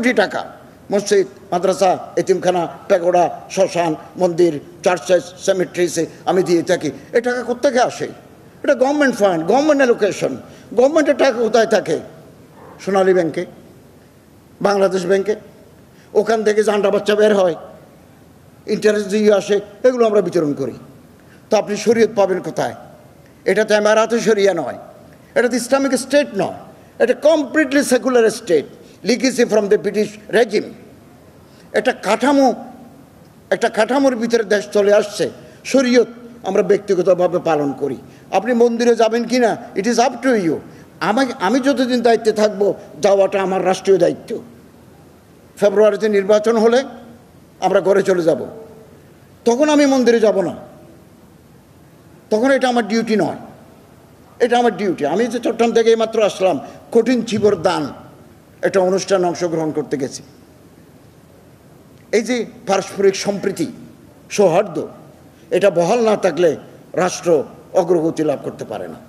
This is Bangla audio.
কোটি টাকা মসজিদ, মাদ্রাসা, এতিমখানা, প্যাগোডা, শ্মশান, মন্দির, চার্চেস, সেমেট্রিসে আমি দিয়ে থাকি। এ টাকা কোত্থেকে আসে? এটা গভর্নমেন্ট ফান্ড, গভর্নমেন্ট অ্যালোকেশন। গভর্নমেন্টের টাকা কোথায় থাকে? সোনালী ব্যাংকে, বাংলাদেশ ব্যাংকে। ওখান থেকে জান্ডা বাচ্চা বের হয়, ইন্টারেস্ট দিয়ে আসে, এগুলো আমরা বিতরণ করি। তো আপনি শরীয়ত পাবেন কোথায়? এটা তো এমারাতে শরিয়া নয়, এটা তো ইসলামিক স্টেট নয়, এটা completely secular state, legacy from the British regime. একটা কাঠামোর ভিতরে দেশ চলে আসছে। শরীয়ত আমরা ব্যক্তিগতভাবে পালন করি। আপনি মন্দিরে যাবেন কি না, it is up to you. আমি যতদিন দায়িত্বে থাকবো, যাওয়াটা আমার রাষ্ট্রীয় দায়িত্ব। ফেব্রুয়ারিতে নির্বাচন হলে আমরা ঘরে চলে যাব, তখন আমি মন্দিরে যাব না, তখন এটা আমার ডিউটি নয়, এটা আমার ডিউটি। আমি যে চট্টগ্রাম থেকে মাত্র আসলাম, কঠিন চিবর দান একটা অনুষ্ঠানে অংশগ্রহণ করতে গেছি। এই যে পারস্পরিক সম্প্রীতি, সৌহার্দ্য, এটা বহাল না থাকলে রাষ্ট্র অগ্রগতি লাভ করতে পারে না।